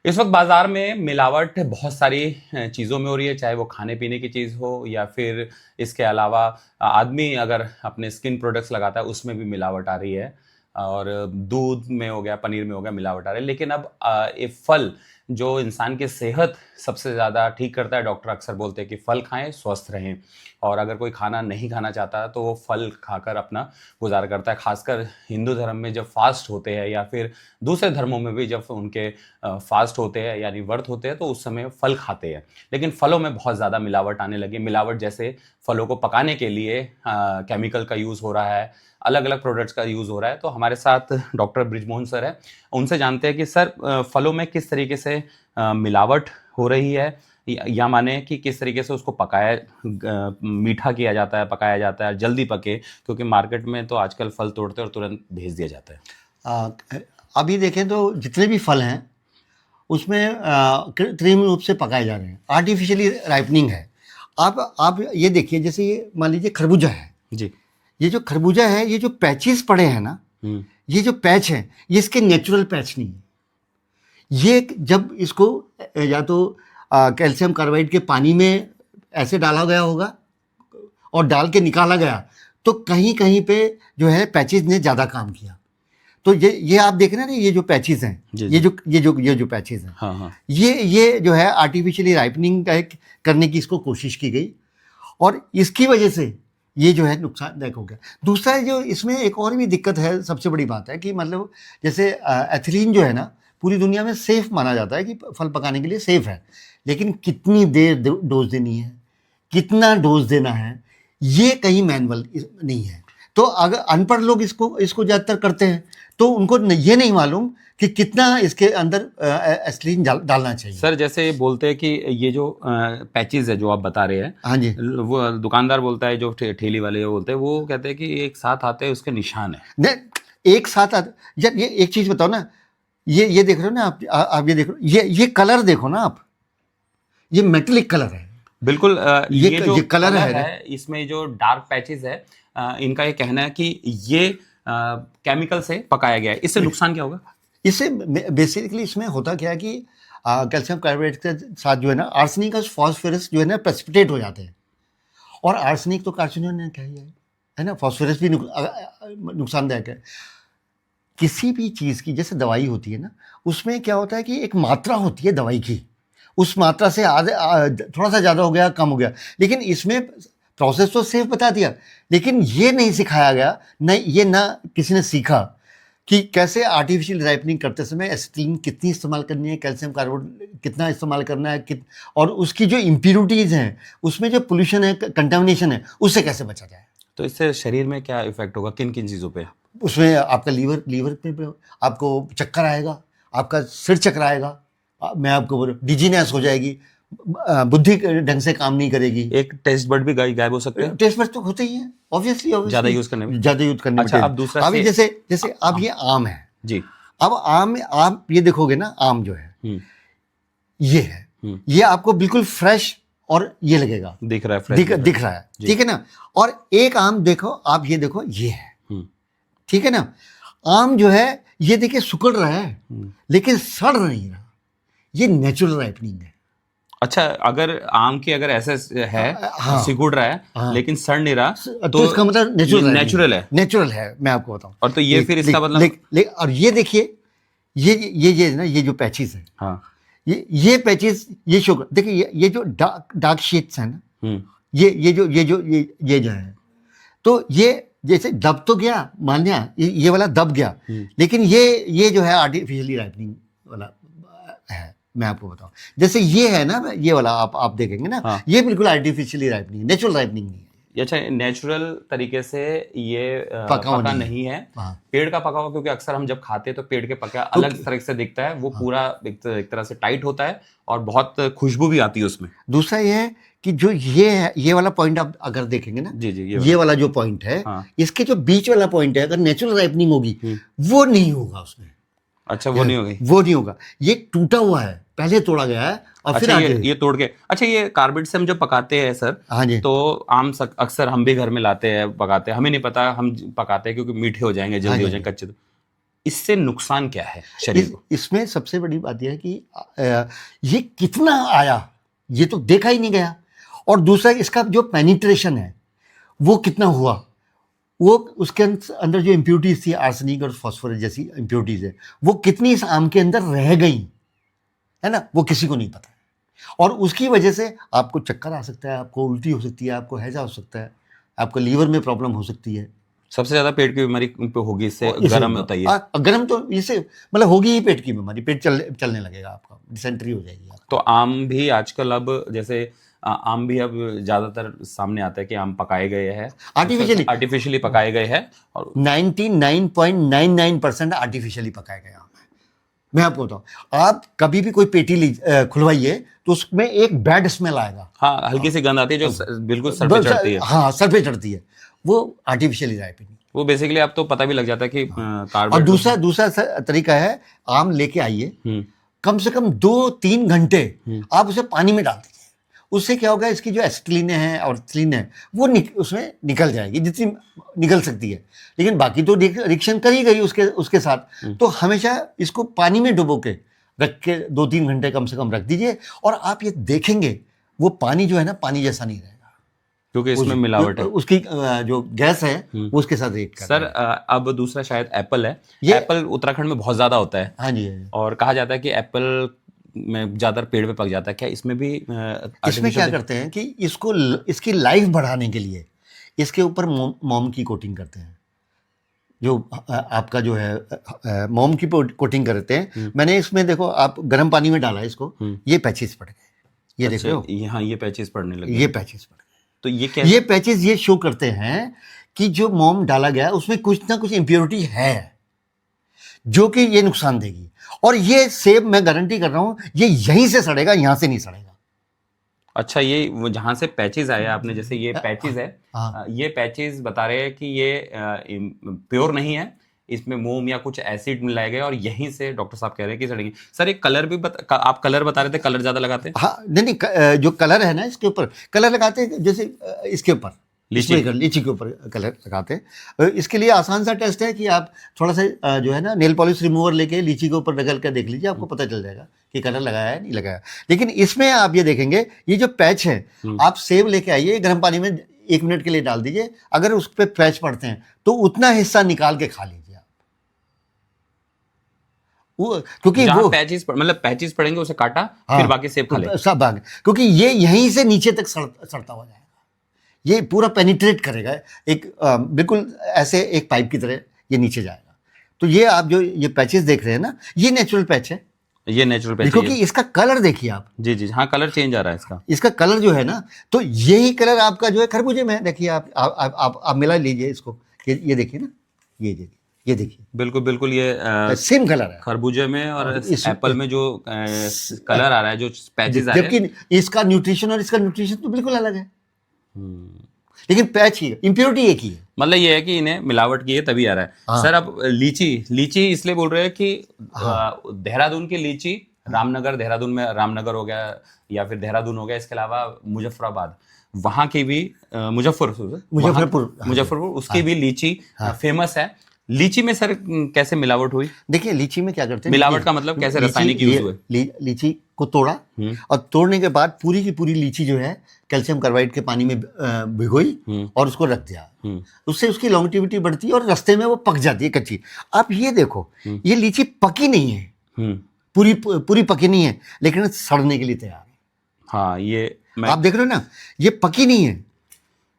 इस वक्त बाजार में मिलावट बहुत सारी चीज़ों में हो रही है, चाहे वो खाने पीने की चीज़ हो या फिर इसके अलावा आदमी अगर अपने स्किन प्रोडक्ट्स लगाता है उसमें भी मिलावट आ रही है। और दूध में हो गया, पनीर में हो गया, मिलावट आ रही है। लेकिन अब ये फल जो इंसान की सेहत सबसे ज़्यादा ठीक करता है, डॉक्टर अक्सर बोलते हैं कि फल खाएं, स्वस्थ रहें। और अगर कोई खाना नहीं खाना चाहता तो वो फल खाकर अपना गुजारा करता है। खासकर हिंदू धर्म में जब फास्ट होते हैं या फिर दूसरे धर्मों में भी जब उनके फास्ट होते हैं यानी व्रत होते हैं तो उस समय फल खाते हैं। लेकिन फलों में बहुत ज़्यादा मिलावट आने लगी। मिलावट जैसे फलों को पकाने के लिए केमिकल का यूज़ हो रहा है, अलग अलग प्रोडक्ट्स का यूज़ हो रहा है। तो हमारे साथ डॉक्टर ब्रिजमोहन सर है, उनसे जानते हैं कि सर फलों में किस तरीके से मिलावट हो रही है, या माने कि किस तरीके से उसको पकाया मीठा किया जाता है, पकाया जाता है जल्दी पके, क्योंकि मार्केट में तो आजकल फल तोड़ते हैं और तुरंत भेज दिया जाता है। अभी देखें तो जितने भी फल हैं उसमें कृत्रिम रूप से पकाए जा रहे हैं, आर्टिफिशियली राइपनिंग है। आप ये देखिए, जैसे ये मान लीजिए खरबूजा है जी। ये जो खरबूजा है, ये जो पैचेस पड़े हैं ना, ये जो पैच है ये इसके नेचुरल पैच नहीं है। ये जब इसको या तो कैल्शियम कार्बाइड के पानी में ऐसे डाला गया होगा और डाल के निकाला गया तो कहीं कहीं पे जो है पैचेस ने ज़्यादा काम किया। तो ये आप देख रहे हैं ना, ये जो पैचेस हैं, ये जो पैचेस हैं, हाँ। ये जो है आर्टिफिशियली राइपनिंग करने की इसको कोशिश की गई और इसकी वजह से ये जो है नुकसानदायक हो गया। दूसरा जो इसमें एक और भी दिक्कत है, सबसे बड़ी बात है कि मतलब जैसे एथिलीन जो है ना, पूरी दुनिया में सेफ माना जाता है कि फल पकाने के लिए सेफ है, लेकिन कितनी देर डोज देनी है, कितना डोज देना है, ये कहीं मैनुअल नहीं है। तो अगर अनपढ़ लोग इसको ज़्यादातर करते हैं तो उनको ये नहीं मालूम कि कितना इसके अंदर एथिलीन डालना चाहिए। सर जैसे बोलते हैं कि ये जो पैचेस है जो आप बता रहे हैं, हाँ जी, वो दुकानदार बोलता है, जो ठेली वाले बोलते हैं, वो कहते हैं कि एक साथ आते हैं उसके निशान है। एक साथ आते। ये एक चीज़ बताओ ना, ये देख रहे हो ना आप ये देख रहे हो, ये कलर देखो ना आप, ये मेटेलिक कलर है बिल्कुल। ये जो कलर है इसमें जो डार्क पैचेस है, इनका ये कहना है कि ये केमिकल से पकाया गया है। इससे नुकसान क्या होगा? इससे बेसिकली इसमें होता क्या है कि कैल्शियम कार्बाइड के साथ जो है ना आर्सेनिक और फॉस्फोरस जो है ना प्रेसिपिटेट हो जाते हैं, और आर्सेनिक तो कार्सिनोजेनिक है ना, फॉस्फोरस भी नुकसानदायक है। किसी भी चीज़ की जैसे दवाई होती है ना, उसमें क्या होता है कि एक मात्रा होती है दवाई की, उस मात्रा से थोड़ा सा ज़्यादा हो गया, कम हो गया। लेकिन इसमें प्रोसेस तो सेफ बता दिया, लेकिन ये नहीं सिखाया गया, ना किसी ने सीखा कि कैसे आर्टिफिशियल राइपनिंग करते समय एसिटिलीन कितनी इस्तेमाल करनी है, कैल्शियम कार्बाइड कितना इस्तेमाल करना है, और उसकी जो इम्प्यूरिटीज़ हैं, उसमें जो पोल्यूशन है, कंटामिनेशन है, उससे कैसे बचा जाए। तो इससे शरीर में क्या इफेक्ट होगा, किन किन चीज़ों पे? उसमें आपका लीवर पे आपको चक्कर आएगा, आपका सिर चकराएगा, मैं आपको बोल, डिजीनेस हो जाएगी, बुद्धि ढंग से काम नहीं करेगी। एक टेस्ट बर्ड भी गायब हो सकते हैं। टेस्ट बर्ड तो होते ही हैं ऑब्वियसली ज़्यादा यूज़ करने में। अच्छा, अब दूसरा अभी जैसे अब ये आम है जी। अब आम आप ये देखोगे ना, आम जो है ये है, ये आपको बिल्कुल फ्रेश और ये लगेगा, दिख रहा है, फ्रेश दिख रहा है, ठीक है ना। और एक आम देखो आप, ये देखो ये है, ठीक है ना। आम जो है ये देखिए सुकड़ रहा है लेकिन सड़ नहीं रहा, ये नेचुरल राइपनिंग है। अच्छा, अगर आम की अगर ऐसे है, सिकुड़ रहा है लेकिन सड़ नहीं रहा, तो इसका मतलब नेचुरल है, मैं आपको बताऊं। और तो ये फिर इसका मतलब और ये देखिए, ये ना, ये जो पैचेस है, हाँ, ये पैचेस, ये शुगर देखिए, ये जो डार्क शेड्स है ना, ये जो है, तो ये जैसे दब तो गया, मान लिया ये वाला दब गया, लेकिन ये जो है आर्टिफिशियली राइपनिंग वाला है। मैं आपको बताऊं, जैसे ये है ना, ये वाला आप देखेंगे ना, ये बिल्कुल आर्टिफिशियली राइपनिंग, नेचुरल राइपनिंग नहीं है। अच्छा, नेचुरल तरीके से ये पका नहीं है, पेड़ का पका हुआ, क्योंकि अक्सर हम जब खाते हैं तो पेड़ के पका अलग तरह से दिखता है, वो पूरा एक तरह से टाइट होता है और बहुत खुशबू भी आती है उसमें। दूसरा ये है कि जो ये वाला पॉइंट आप अगर देखेंगे ना, जी, ये वाला जो पॉइंट है, इसके जो बीच वाला पॉइंट है, अगर नेचुरल राइपनिंग होगी वो नहीं होगा उसमें। अच्छा, वो नहीं होगा, ये टूटा हुआ है, पहले तोड़ा गया है और फिर ये तोड़ के। अच्छा, ये कार्बाइड से हम जब पकाते हैं सर, हाँ जी, तो आम अक्सर हम भी घर में लाते हैं, पकाते हैं, हमें नहीं पता, हम पकाते हैं क्योंकि मीठे हो जाएंगे, जल्दी हो जाएंगे, कच्चे। इससे नुकसान क्या है शरीर को? इसमें सबसे बड़ी बात यह है कि ये कितना आया ये तो देखा ही नहीं गया, और दूसरा इसका जो पेनिट्रेशन है वो कितना हुआ, वो उसके अंदर जो इम्प्यूरिटीज थी, आर्सेनिक और फास्फोरस जैसी इम्प्यूरिटीज है, वो कितनी इस आम के अंदर रह गई है ना, वो किसी को नहीं पता है। और उसकी वजह से आपको चक्कर आ सकता है, आपको उल्टी हो सकती है, आपको हैजा हो सकता है, आपको लीवर में प्रॉब्लम हो सकती है। सबसे ज्यादा पेट की बीमारी पे होगी इससे, गर्म होता है ये। गर्म तो इससे मतलब होगी ही पेट की बीमारी, पेट चलने लगेगा आपका, डिसेंट्री हो जाएगी आपको। तो आम भी आजकल अब जैसे आम भी अब ज्यादातर सामने आता है कि आम पकाए गए हैं, आर्टिफिशियली पकाए गए हैं, और 99.99% आर्टिफिशियली पकाए गए आम है। मैं आपको बताऊं, आप कभी भी कोई पेटी खुलवाइए तो उसमें एक बैड स्मेल आएगा। हाँ, हल्की सी गंध आती है जो बिल्कुल सर पे चढ़ती है। हाँ, सर पे चढ़ती है, वो आर्टिफिशियली राइपिंग। वो बेसिकली अब तो पता भी लग जाता है कि और दूसरा तरीका है, आम लेके आइए, कम से कम 2-3 घंटे आप उसे पानी में डाल दीजिए। उससे क्या होगा, इसकी जो एसिटिलीन है और एथिलीन है वो उसमें निकल जाएगी, जितनी निकल सकती है। लेकिन बाकी तो रिएक्शन कर ही गई उसके साथ। तो हमेशा इसको पानी में डुबो के रख के 2-3 घंटे कम से कम रख दीजिए, और आप ये देखेंगे वो पानी जो है ना, पानी जैसा नहीं रहेगा, क्योंकि इसमें मिलावट है। उसकी जो गैस है वो उसके साथ रिएक्ट कर सर, अब दूसरा शायद एप्पल है। एप्पल उत्तराखंड में बहुत ज्यादा होता है। हाँ जी। और कहा जाता है कि एप्पल में ज्यादातर पेड़ पे पक जाता है, क्या इसमें भी इसमें क्या करते हैं कि इसकी लाइफ बढ़ाने के लिए इसके ऊपर मोम की कोटिंग करते हैं, जो आपका जो है मोम की कोटिंग करते हैं। मैंने इसमें देखो, आप गर्म पानी में डाला इसको, ये पैचेस पड़ गए, ये देखो, हाँ, ये पैचेस पड़ने लगे, ये पैचेस पड़ गए। तो ये पैचेस ये शो करते हैं कि जो मोम डाला गया उसमें कुछ ना कुछ इम्प्योरिटी है जो कि ये नुकसान देगी। और ये सेब मैं गारंटी कर रहा हूं, ये यहीं से सड़ेगा, यहां से नहीं सड़ेगा। अच्छा, ये वो जहां से पैचेस आए आपने, जैसे ये पैचेस है, ये पैचेस बता रहे हैं कि ये प्योर नहीं है, इसमें मोम या कुछ एसिड मिलाए गए और यहीं से डॉक्टर साहब कह रहे हैं कि सड़ेंगे। सर, एक कलर भी आप कलर बता रहे थे, कलर ज्यादा लगाते हैं? हाँ, नहीं, जो कलर है ना, इसके ऊपर कलर लगाते हैं, जैसे इसके ऊपर लीची के ऊपर कलर लगाते हैं। इसके लिए आसान सा टेस्ट है कि आप थोड़ा सा जो है ना, नेल पॉलिश रिमूवर लेके लीची के ऊपर रगड़ कर देख लीजिए, आपको पता चल जाएगा कि कलर लगाया है नहीं लगाया। लेकिन इसमें आप ये देखेंगे, ये जो पैच है, आप सेब लेके आइए, गर्म पानी में 1 मिनट के लिए डाल दीजिए, अगर उस पर पैच पड़ते हैं तो उतना हिस्सा निकाल के खा लीजिए आप। क्योंकि वो पैचेस मतलब पैचेस पड़ेंगे, उसे काटा, फिर बाकी सेब खा ले, सब भाग, क्योंकि ये यहीं से नीचे तक सड़ता हुआ जाएगा, ये पूरा पेनिट्रेट करेगा, एक बिल्कुल ऐसे एक पाइप की तरह ये नीचे जाएगा। तो ये आप जो ये पैचेस देख रहे हैं ना, ये नेचुरल पैच है, ये नेचुरल पैच है। क्योंकि इसका कलर देखिए आप। जी, हाँ, कलर चेंज आ रहा है इसका कलर जो है ना, तो यही कलर आपका जो है खरबूजे में है। देखिए आप मिला लीजिए इसको, ये देखिए ना, ये देखिए, बिल्कुल ये सेम कलर है खरबूजे में और एप्पल में जो कलर आ रहा है, जो पैचेस आ रहे हैं, जबकि इसका न्यूट्रिशन और इसका न्यूट्रिशन तो बिल्कुल अलग है, लेकिन पैच ही इम्प्योरिटी एक ही है। मतलब ये है कि इन्हें मिलावट की है तभी आ रहा है। हाँ। सर, अब लीची इसलिए बोल रहे हैं कि देहरादून की लीची, रामनगर, देहरादून में रामनगर हो गया या फिर देहरादून हो गया, इसके अलावा मुजफ्फराबाद, वहां की भी मुजफ्फरपुर उसकी भी लीची फेमस है। लीची में सर कैसे मिलावट हुई? देखिए, लीची में क्या करते हैं, मिलावट का मतलब कैसे रासायनिक यूज हुए? लीची को तोड़ा और तोड़ने के बाद पूरी की पूरी लीची जो है कैल्शियम कार्बाइड के पानी में भिगोई और उसको रख दिया। उससे उसकी लॉन्गेटिविटी बढ़ती है और रास्ते में वो पक जाती है कच्ची। आप ये देखो, ये लीची पकी नहीं है, पूरी पकी नहीं है, लेकिन सड़ने के लिए तैयार है। हाँ, ये आप देख रहे हो ना, ये पकी नहीं है।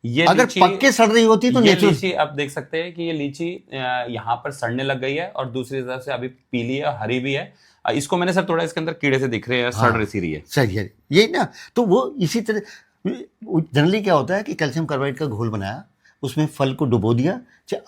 ये अगर पक के सड़ रही होती तो नेचुरल लीची आप देख सकते हैं कि ये लीची यहाँ पर सड़ने लग गई है और दूसरी तरफ से अभी पीली है, हरी भी है। इसको मैंने सर थोड़ा इसके अंदर कीड़े से दिख रहे हैं, सड़ रही है। सही है ये ना, तो वो इसी तरह जनरली क्या होता है कि कैल्शियम कार्बाइड का घोल बनाया, उसमें फल को डुबो दिया।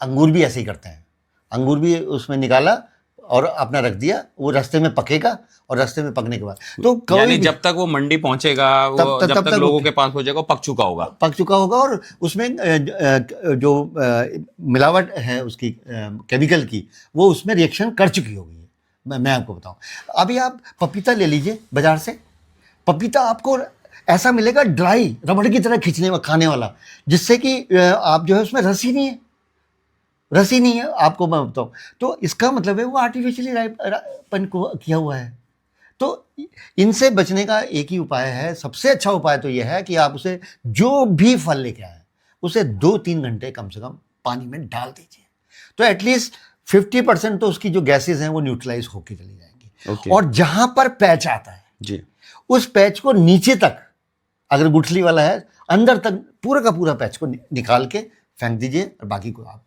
अंगूर भी ऐसे ही करते हैं, अंगूर भी उसमें निकाला और अपना रख दिया, वो रास्ते में पकेगा और रास्ते में पकने के बाद तो यानी जब तक वो मंडी पहुंचेगा, जब तक लोगों के पास पहुंचेगा, पक चुका होगा और उसमें जो मिलावट है उसकी केमिकल की, वो उसमें रिएक्शन कर चुकी होगी। मैं आपको बताऊं, अभी आप पपीता ले लीजिए बाजार से, पपीता आपको ऐसा मिलेगा ड्राई रबड़ की तरह खींचने खाने वाला, जिससे कि आप जो है उसमें रस ही नहीं है। रस ही नहीं है, आपको मैं बताऊँ। तो इसका मतलब है वो आर्टिफिशियली राइपन किया हुआ है। तो इनसे बचने का एक ही उपाय है, सबसे अच्छा उपाय तो यह है कि आप उसे जो भी फल लेके आए उसे 2-3 घंटे कम से कम पानी में डाल दीजिए, तो एटलीस्ट 50% तो उसकी जो गैसेज हैं वो न्यूट्रलाइज होके चली जाएंगी। ओके। और जहां पर पैच आता है जी। उस पैच को नीचे तक, अगर गुठली वाला है, अंदर तक पूरा का पूरा पैच को निकाल के फेंक दीजिए और बाकी को आप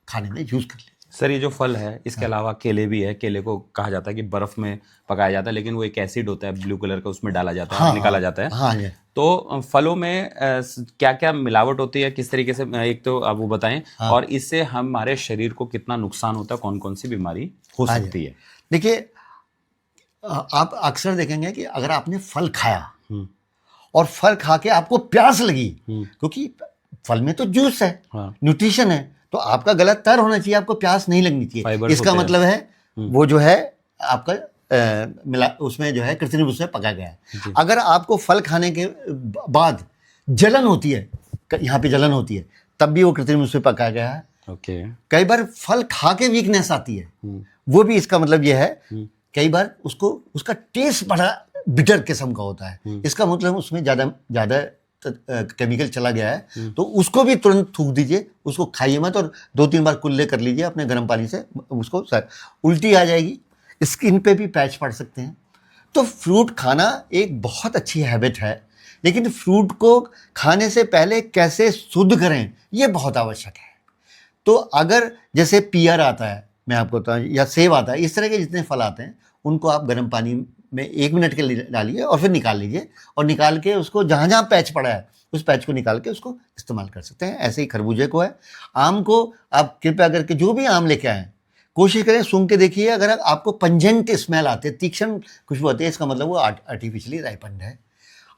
खाने में यूज कर लीजिए। सर ये जो फल है इसके अलावा केले भी है, केले को कहा जाता है कि बर्फ में पकाया जाता है, लेकिन वो एक एसिड होता है ब्लू कलर का, उसमें डाला जाता है, निकाला जाता है। हाँ जी। तो फलों में क्या क्या मिलावट होती है, किस तरीके से, एक तो आप वो बताएं, और इससे हमारे शरीर को कितना नुकसान होता है, कौन कौन सी बीमारी हो सकती है? देखिए, आप अक्सर देखेंगे कि अगर आपने फल खाया और फल खा के आपको प्यास लगी, क्योंकि फल में तो जूस है, न्यूट्रिशन है, तो आपका गला तर होना चाहिए, आपको प्यास नहीं लगनी चाहिए। इसका मतलब है वो जो है आपका मिला उसमें जो है कृत्रिम रूप से पकाया गया है। अगर आपको फल खाने के बाद जलन होती है, यहाँ पे जलन होती है, तब भी वो कृत्रिम रूप से पकाया गया है। ओके। कई बार फल खा के वीकनेस आती है, वो भी इसका मतलब यह है। कई बार उसका टेस्ट बड़ा बिटर किस्म का होता है, इसका मतलब उसमें ज्यादा केमिकल चला गया है, तो उसको भी तुरंत थूक दीजिए, उसको खाइए मत, और 2-3 बार कुल्ले कर लीजिए अपने गर्म पानी से, उसको उल्टी आ जाएगी, स्किन पे भी पैच पड़ सकते हैं। तो फ्रूट खाना एक बहुत अच्छी हैबिट है, लेकिन फ्रूट को खाने से पहले कैसे शुद्ध करें ये बहुत आवश्यक है। तो अगर जैसे पियर आता है, मैं आपको बताऊँ, या सेब आता है, इस तरह के जितने फल आते हैं उनको आप गर्म पानी में 1 मिनट के लिए डालिए और फिर निकाल लीजिए, और निकाल के उसको जहाँ जहाँ पैच पड़ा है उस पैच को निकाल के उसको इस्तेमाल कर सकते हैं। ऐसे ही खरबूजे को है। आम को आप कृपया करके जो भी आम लेके आएँ, कोशिश करें सूंघ के देखिए, अगर आपको पंजेंट स्मेल आते हैं, तीक्ष्ण खुशबू आती है, इसका मतलब वो आर्टिफिशियली राइपन्ड है।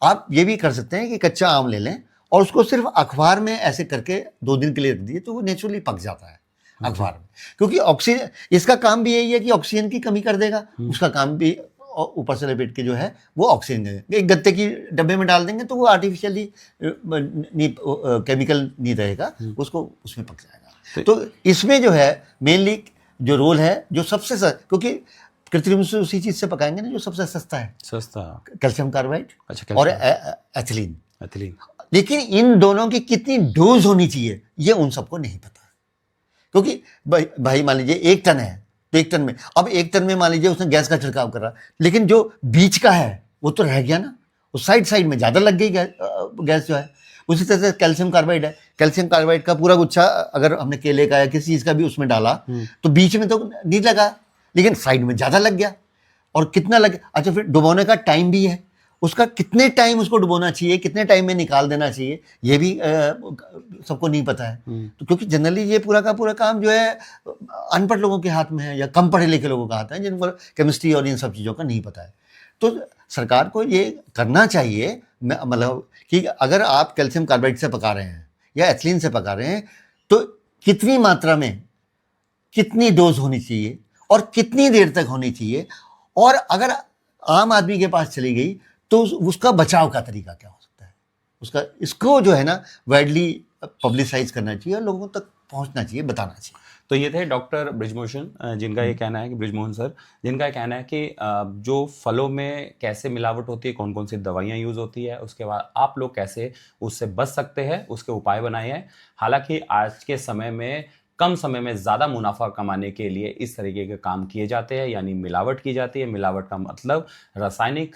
आप ये भी कर सकते हैं कि कच्चा आम ले लें और उसको सिर्फ अखबार में ऐसे करके 2 दिन के लिए रख दीजिए, तो वो नेचुरली पक जाता है अखबार में, क्योंकि ऑक्सीजन, इसका काम भी यही है कि ऑक्सीजन की कमी कर देगा, उसका काम भी ऊपर से लपेट के जो है वो ऑक्सीजन देगा। एक गत्ते की डब्बे में डाल देंगे तो वो आर्टिफिशियली केमिकल नहीं रहेगा, उसको उसमें पक जाएगा। तो इसमें जो है मेनली जो रोल है, जो सबसे क्योंकि कृत्रिम से उसी चीज से पकाएंगे ना जो सबसे सस्ता है, कैल्शियम कार्बाइड। अच्छा, और एथिलीन। लेकिन इन दोनों की कितनी डोज होनी चाहिए ये उन सबको नहीं पता, क्योंकि भाई मान लीजिए 1 टन है तो 1 टन में, अब 1 टन में मान लीजिए उसने गैस का छिड़काव कर रहा, लेकिन जो बीच का है वो तो रह गया ना, उस साइड में ज्यादा लग गई गैस जो है। उसी तरह से कैल्शियम कार्बाइड है, कैल्शियम कार्बाइड का पूरा गुच्छा अगर हमने केले का या किसी चीज का भी उसमें डाला तो बीच में तो नहीं लगा, लेकिन साइड में ज्यादा लग गया। और कितना लग, अच्छा फिर डुबोने का टाइम भी है, उसका कितने टाइम उसको डुबोना चाहिए, कितने टाइम में निकाल देना चाहिए, ये भी सबको नहीं पता है। तो क्योंकि जनरली ये पूरा का पूरा काम जो है अनपढ़ लोगों के हाथ में है या कम पढ़े लिखे लोगों के हाथ में, जिनको केमिस्ट्री और इन सब चीज़ों का नहीं पता है। तो सरकार को ये करना चाहिए, मतलब कि अगर आप कैल्शियम कार्बाइड से पका रहे हैं या एथिलीन से पका रहे हैं तो कितनी मात्रा में कितनी डोज होनी चाहिए और कितनी देर तक होनी चाहिए, और अगर आम आदमी के पास चली गई तो उसका बचाव का तरीका क्या हो सकता है, इसको जो है ना वाइडली पब्लिसाइज करना चाहिए और लोगों तक पहुंचना चाहिए, बताना चाहिए। तो ये थे डॉक्टर बृजमोहन, जिनका ये कहना है कि बृजमोहन सर, जिनका कहना है कि जो फलों में कैसे मिलावट होती है, कौन कौन सी दवाइयाँ यूज होती है, उसके बाद आप लोग कैसे उससे बच सकते हैं, उसके उपाय बनाए हैं। हालांकि आज के समय में कम समय में ज़्यादा मुनाफा कमाने के लिए इस तरीके के काम किए जाते हैं, यानी मिलावट की जाती है। मिलावट का मतलब रासायनिक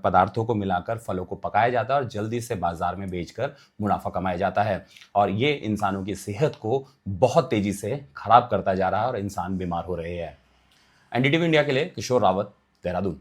पदार्थों को मिलाकर फलों को पकाया जाता है और जल्दी से बाजार में बेचकर मुनाफा कमाया जाता है, और ये इंसानों की सेहत को बहुत तेज़ी से खराब करता जा रहा है और इंसान बीमार हो रहे हैं। एनडीटीवी इंडिया के लिए किशोर रावत, देहरादून।